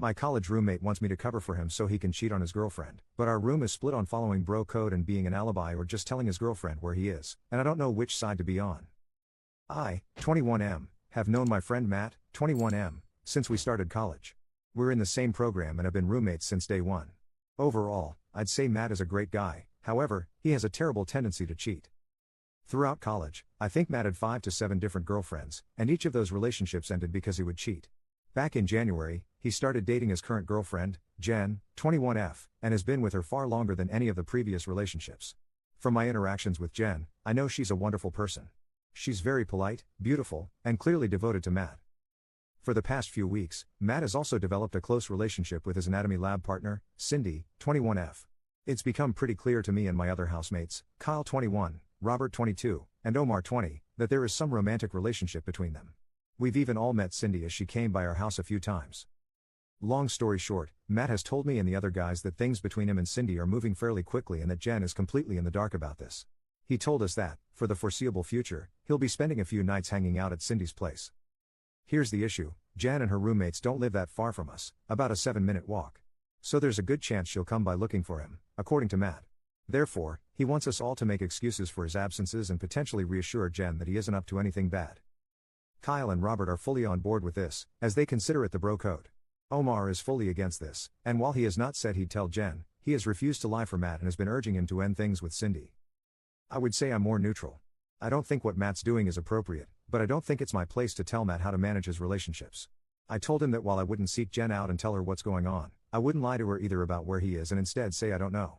My college roommate wants me to cover for him so he can cheat on his girlfriend, but our room is split on following bro code and being an alibi or just telling his girlfriend where he is, and I don't know which side to be on. I, 21M, have known my friend Matt, 21M, since we started college. We're in the same program and have been roommates since day one. Overall, I'd say Matt is a great guy, however, he has a terrible tendency to cheat. Throughout college, I think Matt had 5 to 7 different girlfriends, and each of those relationships ended because he would cheat. Back in January, he started dating his current girlfriend, Jen, 21F, and has been with her far longer than any of the previous relationships. From my interactions with Jen, I know she's a wonderful person. She's very polite, beautiful, and clearly devoted to Matt. For the past few weeks, Matt has also developed a close relationship with his anatomy lab partner, Cindy, 21F. It's become pretty clear to me and my other housemates, Kyle 21, Robert 22, and Omar 20, that there is some romantic relationship between them. We've even all met Cindy as she came by our house a few times. Long story short, Matt has told me and the other guys that things between him and Cindy are moving fairly quickly and that Jen is completely in the dark about this. He told us that, for the foreseeable future, he'll be spending a few nights hanging out at Cindy's place. Here's the issue, Jen and her roommates don't live that far from us, about a 7-minute walk. So there's a good chance she'll come by looking for him, according to Matt. Therefore, he wants us all to make excuses for his absences and potentially reassure Jen that he isn't up to anything bad. Kyle and Robert are fully on board with this, as they consider it the bro code. Omar is fully against this, and while he has not said he'd tell Jen, he has refused to lie for Matt and has been urging him to end things with Cindy. I would say I'm more neutral. I don't think what Matt's doing is appropriate, but I don't think it's my place to tell Matt how to manage his relationships. I told him that while I wouldn't seek Jen out and tell her what's going on, I wouldn't lie to her either about where he is and instead say I don't know.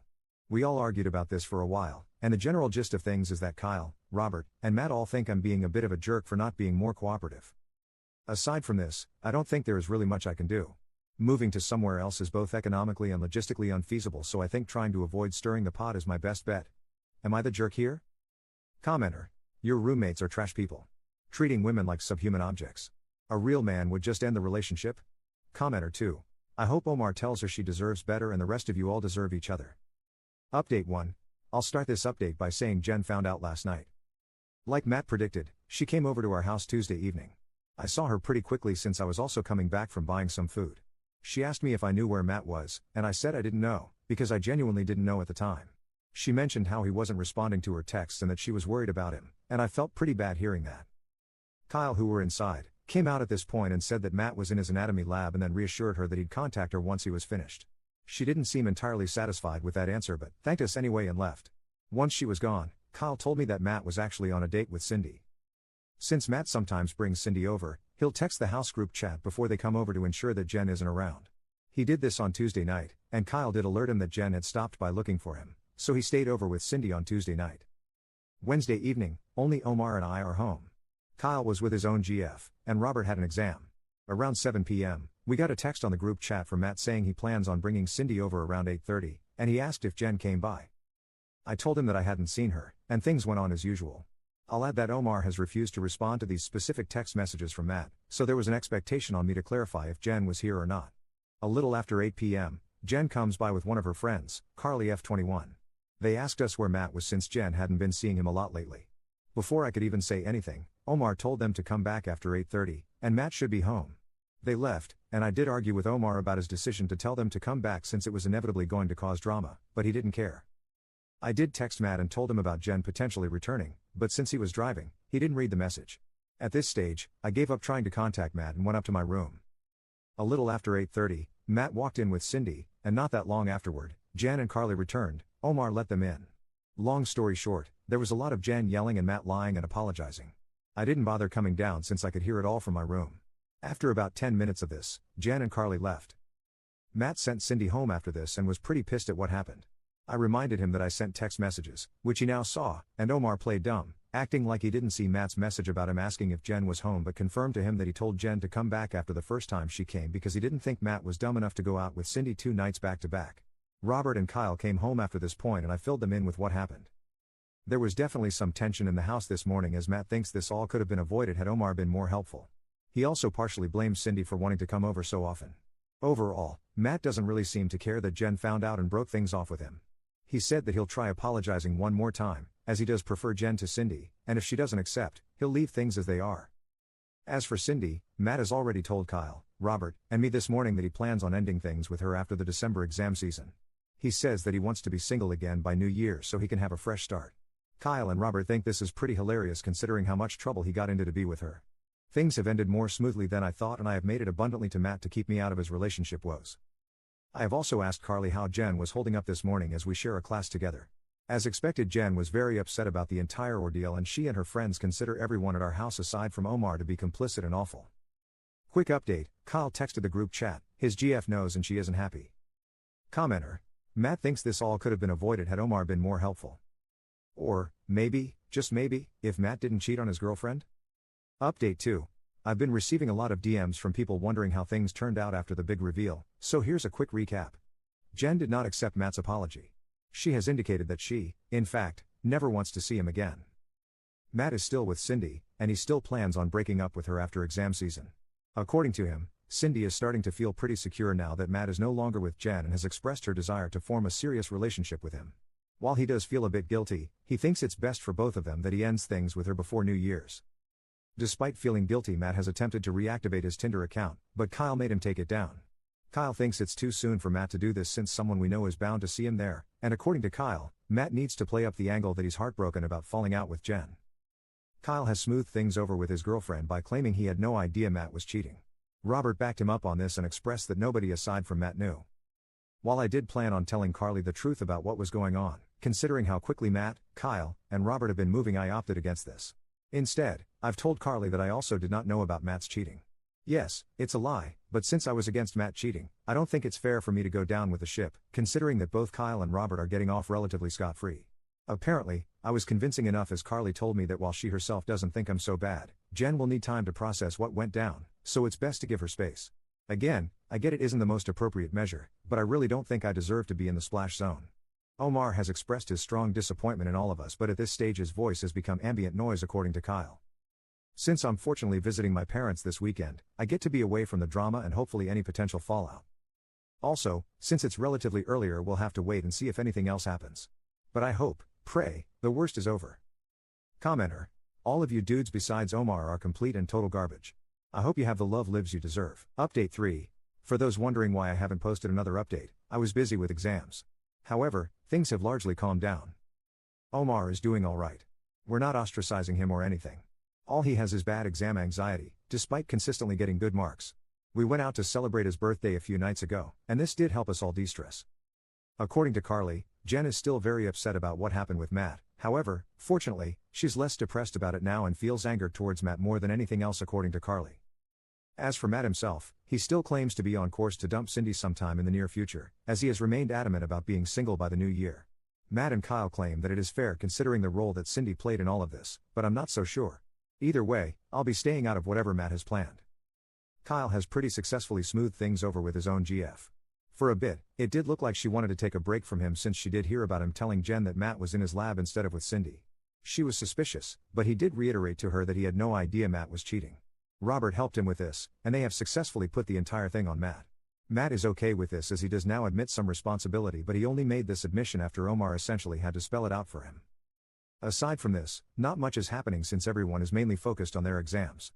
We all argued about this for a while, and the general gist of things is that Kyle, Robert, and Matt all think I'm being a bit of a jerk for not being more cooperative. Aside from this, I don't think there is really much I can do. Moving to somewhere else is both economically and logistically unfeasible, so I think trying to avoid stirring the pot is my best bet. Am I the jerk here? Commenter. Your roommates are trash people. Treating women like subhuman objects. A real man would just end the relationship? Commenter 2. I hope Omar tells her she deserves better and the rest of you all deserve each other. Update 1. I'll start this update by saying Jen found out last night. Like Matt predicted, she came over to our house Tuesday evening. I saw her pretty quickly since I was also coming back from buying some food. She asked me if I knew where Matt was, and I said I didn't know, because I genuinely didn't know at the time. She mentioned how he wasn't responding to her texts and that she was worried about him, and I felt pretty bad hearing that. Kyle, who were inside, came out at this point and said that Matt was in his anatomy lab and then reassured her that he'd contact her once he was finished. She didn't seem entirely satisfied with that answer but thanked us anyway and left. Once she was gone, Kyle told me that Matt was actually on a date with Cindy. Since Matt sometimes brings Cindy over, he'll text the house group chat before they come over to ensure that Jen isn't around. He did this on Tuesday night, and Kyle did alert him that Jen had stopped by looking for him, so he stayed over with Cindy on Tuesday night. Wednesday evening, only Omar and I are home. Kyle was with his own GF, and Robert had an exam. Around 7 p.m., we got a text on the group chat from Matt saying he plans on bringing Cindy over around 8:30, and he asked if Jen came by. I told him that I hadn't seen her, and things went on as usual. I'll add that Omar has refused to respond to these specific text messages from Matt, so there was an expectation on me to clarify if Jen was here or not. A little after 8 p.m., Jen comes by with one of her friends, Carly F21. They asked us where Matt was since Jen hadn't been seeing him a lot lately. Before I could even say anything, Omar told them to come back after 8:30, and Matt should be home. They left, and I did argue with Omar about his decision to tell them to come back since it was inevitably going to cause drama, but he didn't care. I did text Matt and told him about Jen potentially returning, but since he was driving, he didn't read the message. At this stage, I gave up trying to contact Matt and went up to my room. A little after 8:30, Matt walked in with Cindy, and not that long afterward, Jen and Carly returned. Omar let them in. Long story short, there was a lot of Jen yelling and Matt lying and apologizing. I didn't bother coming down since I could hear it all from my room. After about 10 minutes of this, Jen and Carly left. Matt sent Cindy home after this and was pretty pissed at what happened. I reminded him that I sent text messages, which he now saw, and Omar played dumb, acting like he didn't see Matt's message about him asking if Jen was home but confirmed to him that he told Jen to come back after the first time she came because he didn't think Matt was dumb enough to go out with Cindy 2 nights back to back. Robert and Kyle came home after this point and I filled them in with what happened. There was definitely some tension in the house this morning as Matt thinks this all could have been avoided had Omar been more helpful. He also partially blames Cindy for wanting to come over so often. Overall, Matt doesn't really seem to care that Jen found out and broke things off with him. He said that he'll try apologizing one more time, as he does prefer Jen to Cindy, and if she doesn't accept, he'll leave things as they are. As for Cindy, Matt has already told Kyle, Robert, and me this morning that he plans on ending things with her after the December exam season. He says that he wants to be single again by New Year so he can have a fresh start. Kyle and Robert think this is pretty hilarious considering how much trouble he got into to be with her. Things have ended more smoothly than I thought, and I have made it abundantly to Matt to keep me out of his relationship woes. I have also asked Carly how Jen was holding up this morning as we share a class together. As expected, Jen was very upset about the entire ordeal, and she and her friends consider everyone at our house aside from Omar to be complicit and awful. Quick update, Kyle texted the group chat, his GF knows and she isn't happy. Commenter: Matt thinks this all could have been avoided had Omar been more helpful. Or, maybe, just maybe, if Matt didn't cheat on his girlfriend? Update 2. I've been receiving a lot of DMs from people wondering how things turned out after the big reveal, so here's a quick recap. Jen did not accept Matt's apology. She has indicated that she, in fact, never wants to see him again. Matt is still with Cindy, and he still plans on breaking up with her after exam season. According to him, Cindy is starting to feel pretty secure now that Matt is no longer with Jen and has expressed her desire to form a serious relationship with him. While he does feel a bit guilty, he thinks it's best for both of them that he ends things with her before New Year's. Despite feeling guilty, Matt has attempted to reactivate his Tinder account, but Kyle made him take it down. Kyle thinks it's too soon for Matt to do this since someone we know is bound to see him there, and according to Kyle, Matt needs to play up the angle that he's heartbroken about falling out with Jen. Kyle has smoothed things over with his girlfriend by claiming he had no idea Matt was cheating. Robert backed him up on this and expressed that nobody aside from Matt knew. While I did plan on telling Carly the truth about what was going on, considering how quickly Matt, Kyle, and Robert have been moving, I opted against this. Instead, I've told Carly that I also did not know about Matt's cheating. Yes, it's a lie, but since I was against Matt cheating, I don't think it's fair for me to go down with the ship, considering that both Kyle and Robert are getting off relatively scot-free. Apparently, I was convincing enough, as Carly told me that while she herself doesn't think I'm so bad, Jen will need time to process what went down, so it's best to give her space. Again, I get it isn't the most appropriate measure, but I really don't think I deserve to be in the splash zone. Omar has expressed his strong disappointment in all of us, but at this stage his voice has become ambient noise, according to Kyle. Since I'm fortunately visiting my parents this weekend, I get to be away from the drama and hopefully any potential fallout. Also, since it's relatively earlier, we'll have to wait and see if anything else happens. But I hope, pray, the worst is over. Commenter: all of you dudes besides Omar are complete and total garbage. I hope you have the love lives you deserve. Update 3. For those wondering why I haven't posted another update, I was busy with exams. However, things have largely calmed down. Omar is doing alright. We're not ostracizing him or anything. All he has is bad exam anxiety, despite consistently getting good marks. We went out to celebrate his birthday a few nights ago, and this did help us all de-stress. According to Carly, Jen is still very upset about what happened with Matt. However, fortunately, she's less depressed about it now and feels anger towards Matt more than anything else, according to Carly. As for Matt himself, he still claims to be on course to dump Cindy sometime in the near future, as he has remained adamant about being single by the new year. Matt and Kyle claim that it is fair considering the role that Cindy played in all of this, but I'm not so sure. Either way, I'll be staying out of whatever Matt has planned. Kyle has pretty successfully smoothed things over with his own GF. For a bit, it did look like she wanted to take a break from him since she did hear about him telling Jen that Matt was in his lab instead of with Cindy. She was suspicious, but he did reiterate to her that he had no idea Matt was cheating. Robert helped him with this, and they have successfully put the entire thing on Matt. Matt is okay with this as he does now admit some responsibility, but he only made this admission after Omar essentially had to spell it out for him. Aside from this, not much is happening since everyone is mainly focused on their exams.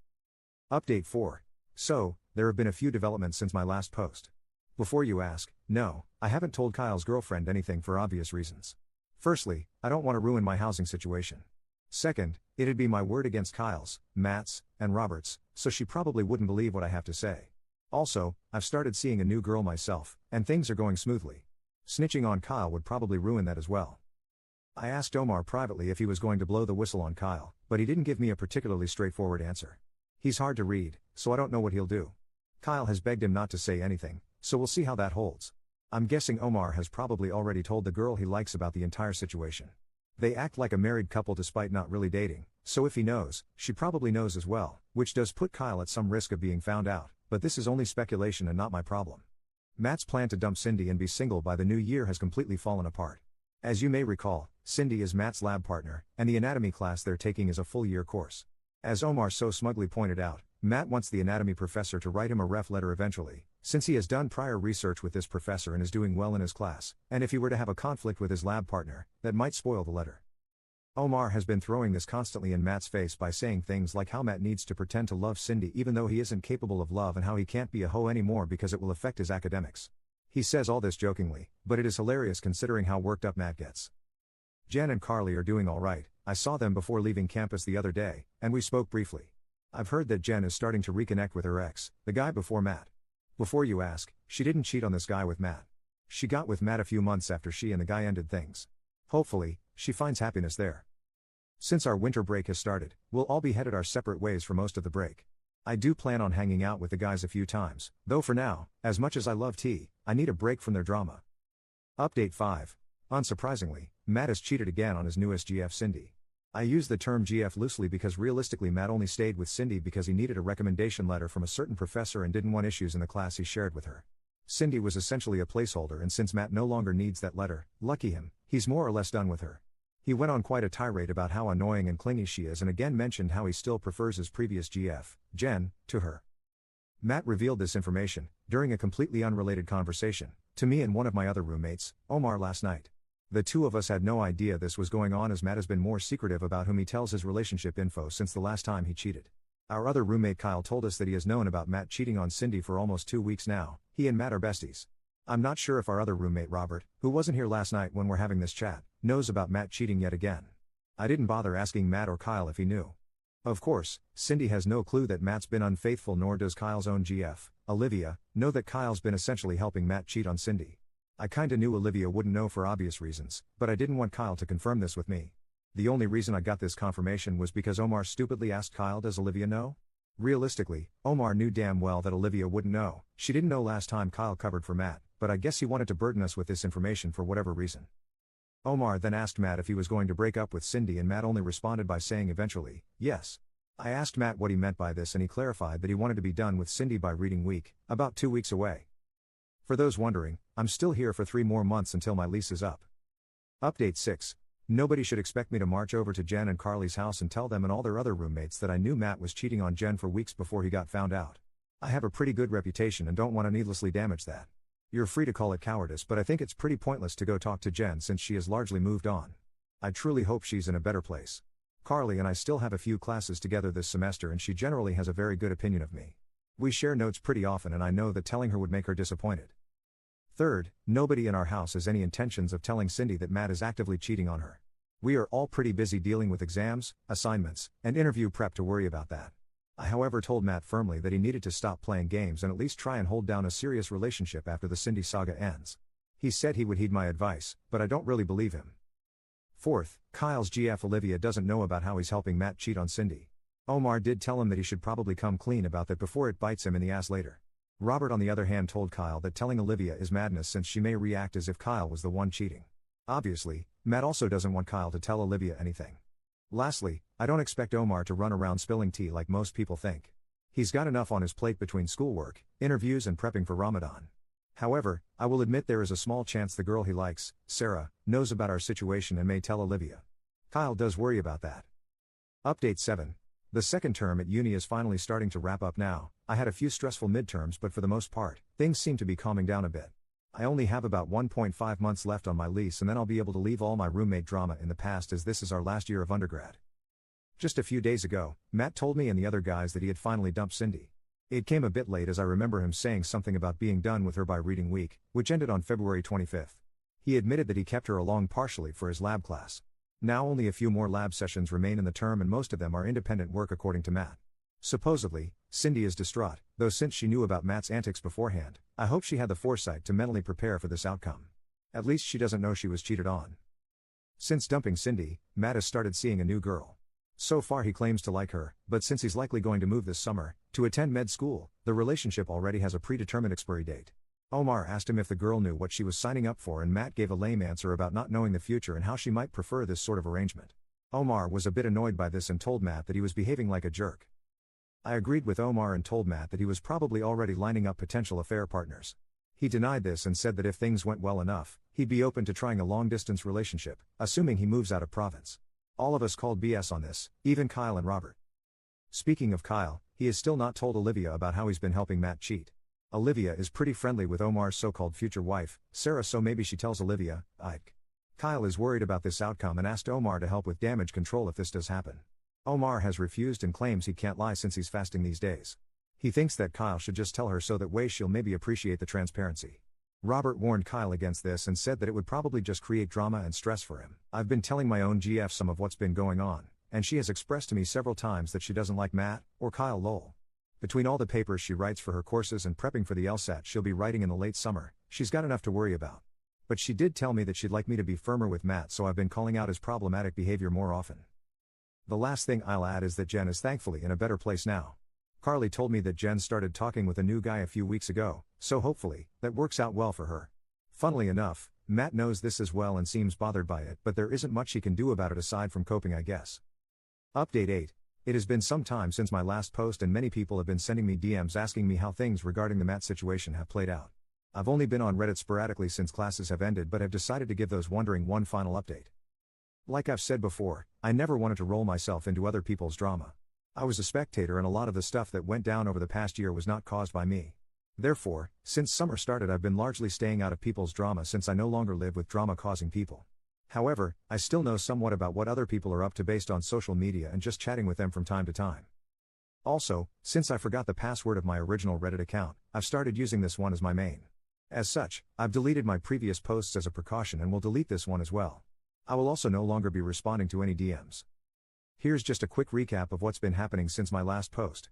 Update 4. So, there have been a few developments since my last post. Before you ask, no, I haven't told Kyle's girlfriend anything for obvious reasons. Firstly, I don't want to ruin my housing situation. Second, it'd be my word against Kyle's, Matt's, and Robert's, so she probably wouldn't believe what I have to say. Also, I've started seeing a new girl myself, and things are going smoothly. Snitching on Kyle would probably ruin that as well. I asked Omar privately if he was going to blow the whistle on Kyle, but he didn't give me a particularly straightforward answer. He's hard to read, so I don't know what he'll do. Kyle has begged him not to say anything, so we'll see how that holds. I'm guessing Omar has probably already told the girl he likes about the entire situation. They act like a married couple despite not really dating, so if he knows, she probably knows as well, which does put Kyle at some risk of being found out, but this is only speculation and not my problem. Matt's plan to dump Cindy and be single by the new year has completely fallen apart. As you may recall, Cindy is Matt's lab partner, and the anatomy class they're taking is a full-year course. As Omar so smugly pointed out, Matt wants the anatomy professor to write him a ref letter eventually, since he has done prior research with this professor and is doing well in his class, and if he were to have a conflict with his lab partner, that might spoil the letter. Omar has been throwing this constantly in Matt's face by saying things like how Matt needs to pretend to love Cindy even though he isn't capable of love and how he can't be a hoe anymore because it will affect his academics. He says all this jokingly, but it is hilarious considering how worked up Matt gets. Jen and Carly are doing alright. I saw them before leaving campus the other day, and we spoke briefly. I've heard that Jen is starting to reconnect with her ex, the guy before Matt. Before you ask, she didn't cheat on this guy with Matt. She got with Matt a few months after she and the guy ended things. Hopefully, she finds happiness there. Since our winter break has started, we'll all be headed our separate ways for most of the break. I do plan on hanging out with the guys a few times, though for now, as much as I love tea, I need a break from their drama. Update 5. Unsurprisingly, Matt has cheated again on his newest GF Cindy. I use the term GF loosely because realistically Matt only stayed with Cindy because he needed a recommendation letter from a certain professor and didn't want issues in the class he shared with her. Cindy was essentially a placeholder, and since Matt no longer needs that letter, lucky him, he's more or less done with her. He went on quite a tirade about how annoying and clingy she is and again mentioned how he still prefers his previous GF, Jen, to her. Matt revealed this information, during a completely unrelated conversation, to me and one of my other roommates, Omar, last night. The two of us had no idea this was going on as Matt has been more secretive about whom he tells his relationship info since the last time he cheated. Our other roommate Kyle told us that he has known about Matt cheating on Cindy for almost 2 weeks now. He and Matt are besties. I'm not sure if our other roommate Robert, who wasn't here last night when we're having this chat, knows about Matt cheating yet again. I didn't bother asking Matt or Kyle if he knew. Of course, Cindy has no clue that Matt's been unfaithful, nor does Kyle's own GF, Olivia, know that Kyle's been essentially helping Matt cheat on Cindy. I kinda knew Olivia wouldn't know for obvious reasons, but I didn't want Kyle to confirm this with me. The only reason I got this confirmation was because Omar stupidly asked Kyle, does Olivia know? Realistically, Omar knew damn well that Olivia wouldn't know. She didn't know last time Kyle covered for Matt, but I guess he wanted to burden us with this information for whatever reason. Omar then asked Matt if he was going to break up with Cindy, and Matt only responded by saying eventually, yes. I asked Matt what he meant by this, and he clarified that he wanted to be done with Cindy by reading week, about 2 weeks away. For those wondering, I'm still here for 3 more months until my lease is up. Update 6. Nobody should expect me to march over to Jen and Carly's house and tell them and all their other roommates that I knew Matt was cheating on Jen for weeks before he got found out. I have a pretty good reputation and don't want to needlessly damage that. You're free to call it cowardice, but I think it's pretty pointless to go talk to Jen since she has largely moved on. I truly hope she's in a better place. Carly and I still have a few classes together this semester and she generally has a very good opinion of me. We share notes pretty often and I know that telling her would make her disappointed. Third, nobody in our house has any intentions of telling Cindy that Matt is actively cheating on her. We are all pretty busy dealing with exams, assignments, and interview prep to worry about that. I however told Matt firmly that he needed to stop playing games and at least try and hold down a serious relationship after the Cindy saga ends. He said he would heed my advice, but I don't really believe him. Fourth, Kyle's GF Olivia doesn't know about how he's helping Matt cheat on Cindy. Omar did tell him that he should probably come clean about that before it bites him in the ass later. Robert on the other hand told Kyle that telling Olivia is madness since she may react as if Kyle was the one cheating. Obviously, Matt also doesn't want Kyle to tell Olivia anything. Lastly, I don't expect Omar to run around spilling tea like most people think. He's got enough on his plate between schoolwork, interviews and prepping for Ramadan. However, I will admit there is a small chance the girl he likes, Sarah, knows about our situation and may tell Olivia. Kyle does worry about that. Update 7. The second term at uni is finally starting to wrap up now. I had a few stressful midterms, but for the most part, things seem to be calming down a bit. I only have about 1.5 months left on my lease and then I'll be able to leave all my roommate drama in the past as this is our last year of undergrad. Just a few days ago, Matt told me and the other guys that he had finally dumped Cindy. It came a bit late as I remember him saying something about being done with her by reading week, which ended on February 25th. He admitted that he kept her along partially for his lab class. Now only a few more lab sessions remain in the term and most of them are independent work according to Matt. Supposedly, Cindy is distraught, though since she knew about Matt's antics beforehand, I hope she had the foresight to mentally prepare for this outcome. At least she doesn't know she was cheated on. Since dumping Cindy, Matt has started seeing a new girl. So far he claims to like her, but since he's likely going to move this summer, to attend med school, the relationship already has a predetermined expiry date. Omar asked him if the girl knew what she was signing up for and Matt gave a lame answer about not knowing the future and how she might prefer this sort of arrangement. Omar was a bit annoyed by this and told Matt that he was behaving like a jerk. I agreed with Omar and told Matt that he was probably already lining up potential affair partners. He denied this and said that if things went well enough, he'd be open to trying a long-distance relationship, assuming he moves out of province. All of us called BS on this, even Kyle and Robert. Speaking of Kyle, he has still not told Olivia about how he's been helping Matt cheat. Olivia is pretty friendly with Omar's so-called future wife, Sarah, so maybe she tells Olivia, Ike. Kyle is worried about this outcome and asked Omar to help with damage control if this does happen. Omar has refused and claims he can't lie since he's fasting these days. He thinks that Kyle should just tell her so that way she'll maybe appreciate the transparency. Robert warned Kyle against this and said that it would probably just create drama and stress for him. I've been telling my own GF some of what's been going on, and she has expressed to me several times that she doesn't like Matt, or Kyle lol. Between all the papers she writes for her courses and prepping for the LSAT she'll be writing in the late summer, she's got enough to worry about. But she did tell me that she'd like me to be firmer with Matt, so I've been calling out his problematic behavior more often. The last thing I'll add is that Jen is thankfully in a better place now. Carly told me that Jen started talking with a new guy a few weeks ago, so hopefully, that works out well for her. Funnily enough, Matt knows this as well and seems bothered by it, but there isn't much he can do about it aside from coping, I guess. Update 8. It has been some time since my last post and many people have been sending me DMs asking me how things regarding the Matt situation have played out. I've only been on Reddit sporadically since classes have ended, but have decided to give those wondering one final update. Like I've said before, I never wanted to roll myself into other people's drama. I was a spectator and a lot of the stuff that went down over the past year was not caused by me. Therefore, since summer started I've been largely staying out of people's drama since I no longer live with drama-causing people. However, I still know somewhat about what other people are up to based on social media and just chatting with them from time to time. Also, since I forgot the password of my original Reddit account, I've started using this one as my main. As such, I've deleted my previous posts as a precaution and will delete this one as well. I will also no longer be responding to any DMs. Here's just a quick recap of what's been happening since my last post.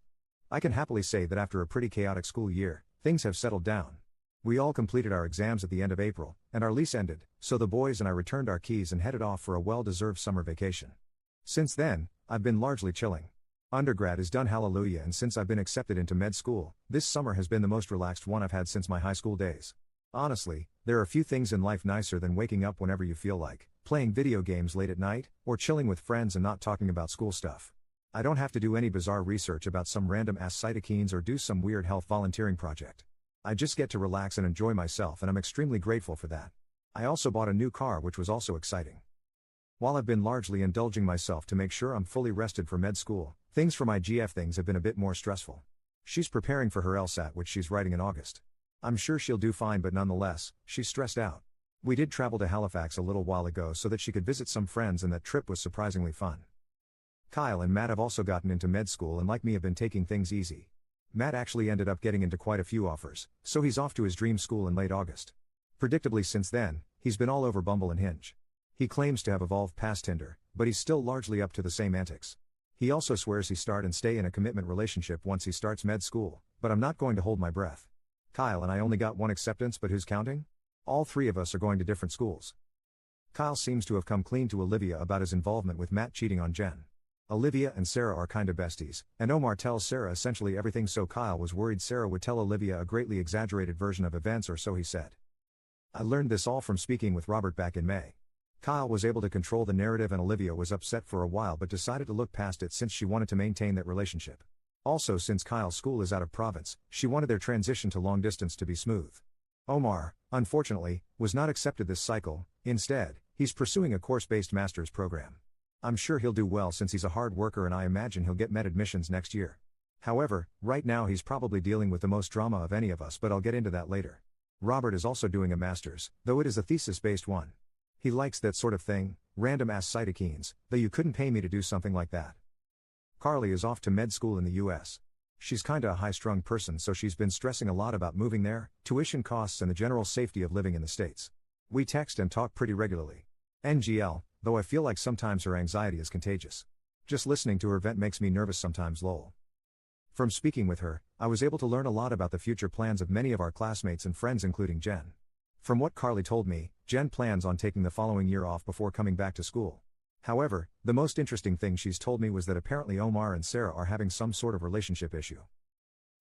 I can happily say that after a pretty chaotic school year, things have settled down. We all completed our exams at the end of April, and our lease ended, so the boys and I returned our keys and headed off for a well-deserved summer vacation. Since then, I've been largely chilling. Undergrad is done, hallelujah, and since I've been accepted into med school, this summer has been the most relaxed one I've had since my high school days. Honestly, there are few things in life nicer than waking up whenever you feel like, playing video games late at night, or chilling with friends and not talking about school stuff. I don't have to do any bizarre research about some random ass cytokines or do some weird health volunteering project. I just get to relax and enjoy myself, and I'm extremely grateful for that. I also bought a new car, which was also exciting. While I've been largely indulging myself to make sure I'm fully rested for med school, things for my GF things have been a bit more stressful. She's preparing for her LSAT, which she's writing in August. I'm sure she'll do fine, but nonetheless, she's stressed out. We did travel to Halifax a little while ago so that she could visit some friends, and that trip was surprisingly fun. Kyle and Matt have also gotten into med school and like me have been taking things easy. Matt actually ended up getting into quite a few offers, so he's off to his dream school in late August. Predictably since then, he's been all over Bumble and Hinge. He claims to have evolved past Tinder, but he's still largely up to the same antics. He also swears he start and stay in a commitment relationship once he starts med school, but I'm not going to hold my breath. Kyle and I only got one acceptance, but who's counting? All three of us are going to different schools. Kyle seems to have come clean to Olivia about his involvement with Matt cheating on Jen. Olivia and Sarah are kinda besties, and Omar tells Sarah essentially everything, so Kyle was worried Sarah would tell Olivia a greatly exaggerated version of events, or so he said. I learned this all from speaking with Robert back in May. Kyle was able to control the narrative and Olivia was upset for a while but decided to look past it since she wanted to maintain that relationship. Also, since Kyle's school is out of province, she wanted their transition to long distance to be smooth. Omar, unfortunately, was not accepted this cycle. Instead, he's pursuing a course-based master's program. I'm sure he'll do well since he's a hard worker, and I imagine he'll get med admissions next year. However, right now he's probably dealing with the most drama of any of us, but I'll get into that later. Robert is also doing a master's, though it is a thesis-based one. He likes that sort of thing, random ass cytokines, though you couldn't pay me to do something like that. Carly is off to med school in the US. She's kinda a high-strung person, so she's been stressing a lot about moving there, tuition costs and the general safety of living in the States. We text and talk pretty regularly. NGL, though I feel like sometimes her anxiety is contagious. Just listening to her vent makes me nervous sometimes, lol. From speaking with her, I was able to learn a lot about the future plans of many of our classmates and friends, including Jen. From what Carly told me, Jen plans on taking the following year off before coming back to school. However, the most interesting thing she's told me was that apparently Omar and Sarah are having some sort of relationship issue.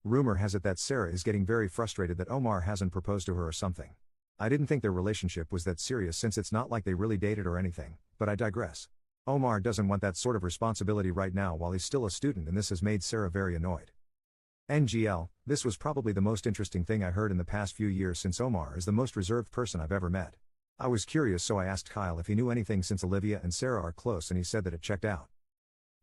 Rumor has it that Sarah is getting very frustrated that Omar hasn't proposed to her or something. I didn't think their relationship was that serious since it's not like they really dated or anything, but I digress. Omar doesn't want that sort of responsibility right now while he's still a student, and this has made Sarah very annoyed. NGL, this was probably the most interesting thing I heard in the past few years since Omar is the most reserved person I've ever met. I was curious, so I asked Kyle if he knew anything since Olivia and Sarah are close, and he said that it checked out.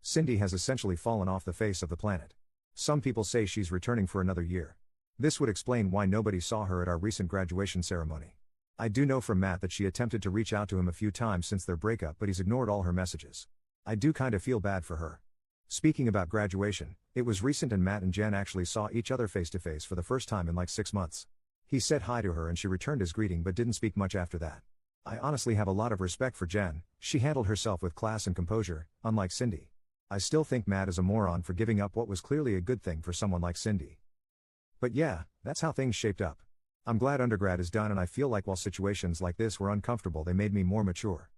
Cindy has essentially fallen off the face of the planet. Some people say she's returning for another year. This would explain why nobody saw her at our recent graduation ceremony. I do know from Matt that she attempted to reach out to him a few times since their breakup, but he's ignored all her messages. I do kinda feel bad for her. Speaking about graduation, it was recent and Matt and Jen actually saw each other face to face for the first time in like 6 months. He said hi to her and she returned his greeting but didn't speak much after that. I honestly have a lot of respect for Jen. She handled herself with class and composure, unlike Cindy. I still think Matt is a moron for giving up what was clearly a good thing for someone like Cindy. But yeah, that's how things shaped up. I'm glad undergrad is done and I feel like while situations like this were uncomfortable they made me more mature.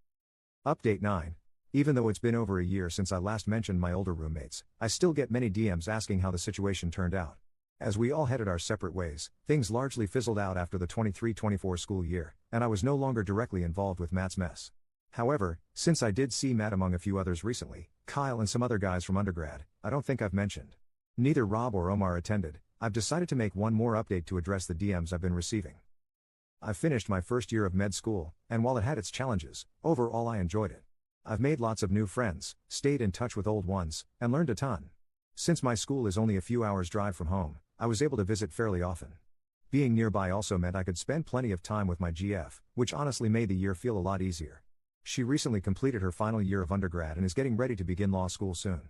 Update 9. Even though it's been over a year since I last mentioned my older roommates, I still get many DMs asking how the situation turned out. As we all headed our separate ways, things largely fizzled out after the 23-24 school year, and I was no longer directly involved with Matt's mess. However, since I did see Matt among a few others recently, Kyle and some other guys from undergrad, I don't think I've mentioned. Neither Rob or Omar attended. I've decided to make one more update to address the DMs I've been receiving. I've finished my first year of med school, and while it had its challenges, overall I enjoyed it. I've made lots of new friends, stayed in touch with old ones, and learned a ton. Since my school is only a few hours' drive from home, I was able to visit fairly often. Being nearby also meant I could spend plenty of time with my GF, which honestly made the year feel a lot easier. She recently completed her final year of undergrad and is getting ready to begin law school soon.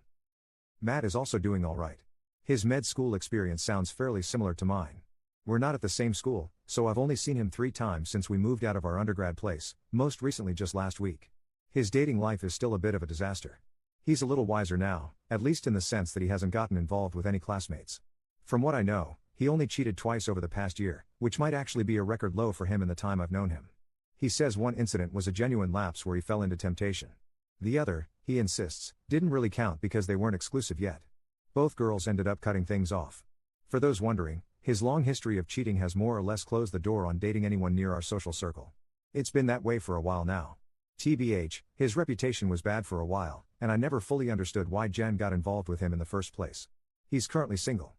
Matt is also doing alright. His med school experience sounds fairly similar to mine. We're not at the same school, so I've only seen him 3 times since we moved out of our undergrad place, most recently just last week. His dating life is still a bit of a disaster. He's a little wiser now, at least in the sense that he hasn't gotten involved with any classmates. From what I know, he only cheated twice over the past year, which might actually be a record low for him in the time I've known him. He says one incident was a genuine lapse where he fell into temptation. The other, he insists, didn't really count because they weren't exclusive yet. Both girls ended up cutting things off. For those wondering, his long history of cheating has more or less closed the door on dating anyone near our social circle. It's been that way for a while now. TBH, his reputation was bad for a while, and I never fully understood why Jen got involved with him in the first place. He's currently single.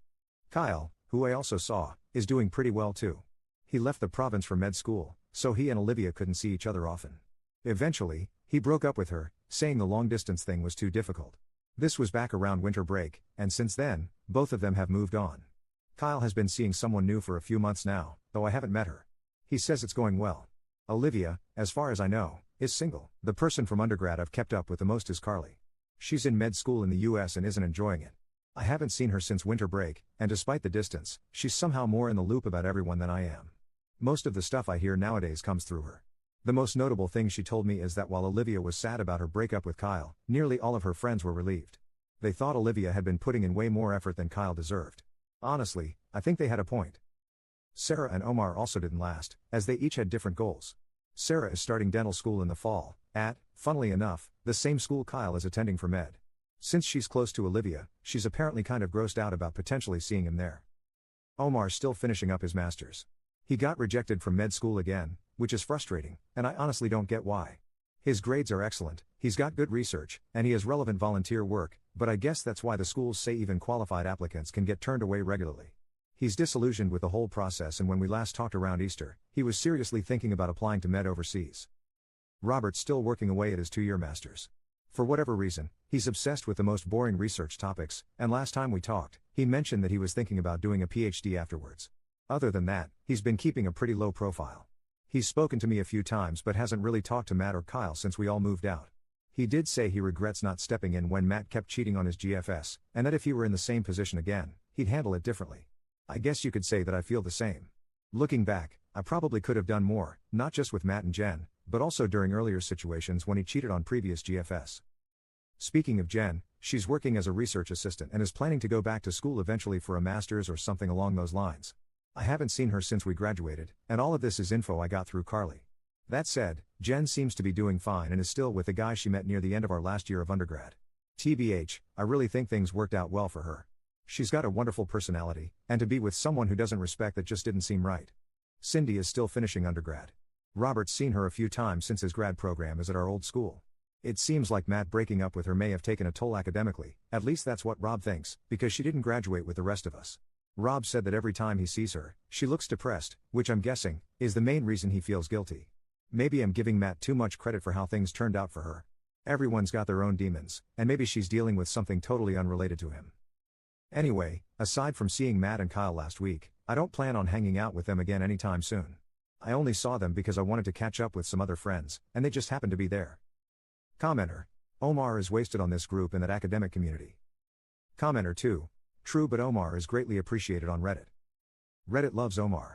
Kyle, who I also saw, is doing pretty well too. He left the province for med school, so he and Olivia couldn't see each other often. Eventually, he broke up with her, saying the long-distance thing was too difficult. This was back around winter break, and since then, both of them have moved on. Kyle has been seeing someone new for a few months now, though I haven't met her. He says it's going well. Olivia, as far as I know, is single. The person from undergrad I've kept up with the most is Carly. She's in med school in the US and isn't enjoying it. I haven't seen her since winter break, and despite the distance, she's somehow more in the loop about everyone than I am. Most of the stuff I hear nowadays comes through her. The most notable thing she told me is that while Olivia was sad about her breakup with Kyle, nearly all of her friends were relieved. They thought Olivia had been putting in way more effort than Kyle deserved. Honestly, I think they had a point. Sarah and Omar also didn't last, as they each had different goals. Sarah is starting dental school in the fall, at, funnily enough, the same school Kyle is attending for med. Since she's close to Olivia, she's apparently kind of grossed out about potentially seeing him there. Omar's still finishing up his master's. He got rejected from med school again, which is frustrating, and I honestly don't get why. His grades are excellent, he's got good research, and he has relevant volunteer work, but I guess that's why the schools say even qualified applicants can get turned away regularly. He's disillusioned with the whole process, and when we last talked around Easter, he was seriously thinking about applying to med overseas. Robert's still working away at his 2-year master's. For whatever reason, he's obsessed with the most boring research topics, and last time we talked, he mentioned that he was thinking about doing a PhD afterwards. Other than that, he's been keeping a pretty low profile. He's spoken to me a few times but hasn't really talked to Matt or Kyle since we all moved out. He did say he regrets not stepping in when Matt kept cheating on his GFS, and that if he were in the same position again, he'd handle it differently. I guess you could say that I feel the same. Looking back, I probably could have done more, not just with Matt and Jen, but also during earlier situations when he cheated on previous GFS. Speaking of Jen, she's working as a research assistant and is planning to go back to school eventually for a master's or something along those lines. I haven't seen her since we graduated, and all of this is info I got through Carly. That said, Jen seems to be doing fine and is still with the guy she met near the end of our last year of undergrad. TBH, I really think things worked out well for her. She's got a wonderful personality, and to be with someone who doesn't respect that just didn't seem right. Cindy is still finishing undergrad. Robert's seen her a few times since his grad program is at our old school. It seems like Matt breaking up with her may have taken a toll academically, at least that's what Rob thinks, because she didn't graduate with the rest of us. Rob said that every time he sees her, she looks depressed, which I'm guessing is the main reason he feels guilty. Maybe I'm giving Matt too much credit for how things turned out for her. Everyone's got their own demons, and maybe she's dealing with something totally unrelated to him. Anyway, aside from seeing Matt and Kyle last week, I don't plan on hanging out with them again anytime soon. I only saw them because I wanted to catch up with some other friends, and they just happened to be there. Commenter. Omar is wasted on this group in that academic community. Commenter 2. True, but Omar is greatly appreciated on Reddit. Reddit loves Omar.